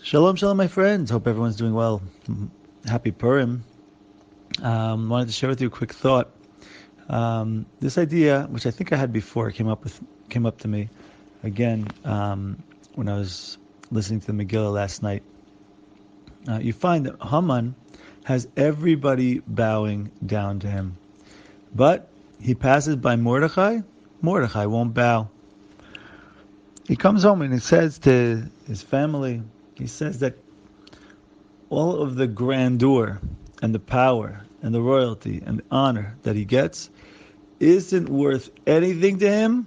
Shalom, shalom, my friends. Hope everyone's doing well. Happy Purim. Wanted to share with you a quick thought. This idea, which I think I had before, came up to me again when I was listening to the Megillah last night. You find that Haman has everybody bowing down to him, but he passes by Mordechai. Mordechai won't bow. He comes home and he says to his family, he says that all of the grandeur and the power and the royalty and the honor that he gets isn't worth anything to him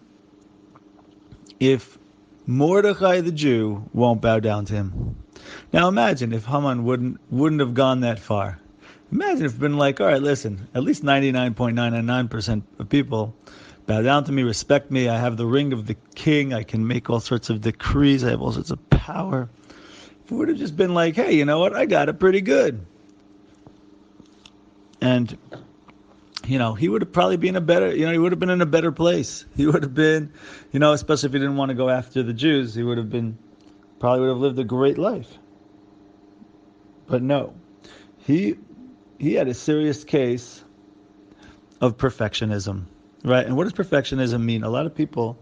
if Mordechai the Jew won't bow down to him. Now imagine if Haman wouldn't have gone that far. Imagine if it's been like, all right, listen, at least 99.999% of people bow down to me, respect me, I have the ring of the king, I can make all sorts of decrees, I have all sorts of power. If it would have just been like, hey, you know what, I got it pretty good. And, he would have probably been he would have been in a better place. He would have been, especially if he didn't want to go after the Jews, he probably would have lived a great life. But no, he had a serious case of perfectionism, right? And what does perfectionism mean? A lot of people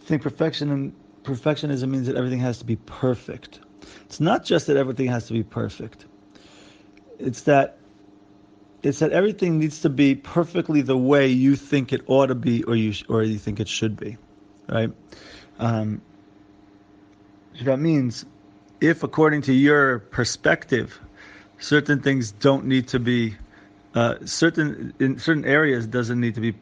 think perfectionism means that everything has to be perfect. It's not just that everything has to be perfect. It's that everything needs to be perfectly the way you think it ought to be, or you think it should be, right? So that means, if according to your perspective, certain things don't need to be in certain areas doesn't need to be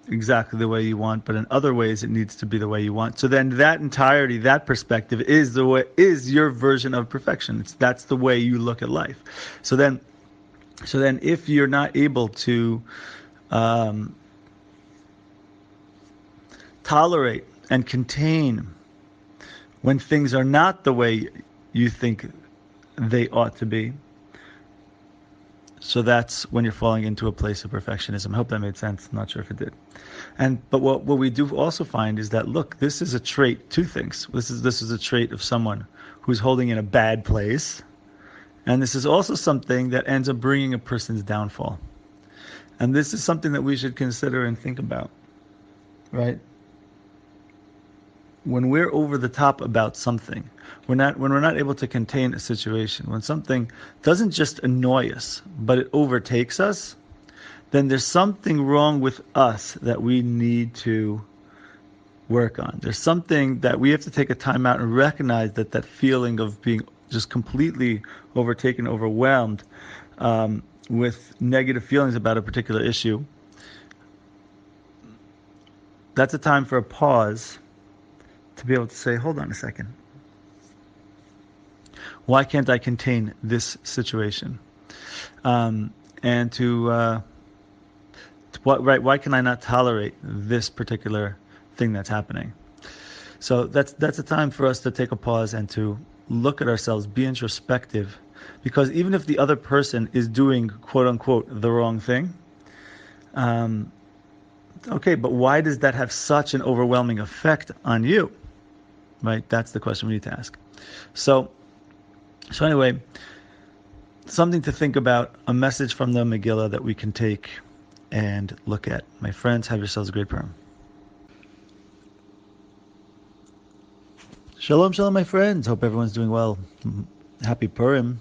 exactly the way you want, but in other ways it needs to be the way you want. So then that entirety, that perspective is your version of perfection. That's the way you look at life. So then if you're not able to tolerate and contain when things are not the way you think they ought to be, so that's when you're falling into a place of perfectionism. I hope that made sense. I'm not sure if it did. But what we do also find is that, look, this is a trait, two things. This is a trait of someone who's holding in a bad place, and this is also something that ends up bringing a person's downfall. And this is something that we should consider and think about, right? When we're over the top about something, when we're not able to contain a situation, when something doesn't just annoy us, but it overtakes us, then there's something wrong with us that we need to work on. There's something that we have to take a time out and recognize that feeling of being just completely overtaken, overwhelmed with negative feelings about a particular issue. That's a time for a pause to be able to say, hold on a second. Why can't I contain this situation? Why can I not tolerate this particular thing that's happening? So that's a time for us to take a pause and to look at ourselves, be introspective, because even if the other person is doing, quote unquote, the wrong thing, okay, but why does that have such an overwhelming effect on you? Right? That's the question we need to ask. So anyway, something to think about, a message from the Megillah that we can take and look at. My friends, have yourselves a great Purim. Shalom, shalom, my friends. Hope everyone's doing well. Happy Purim.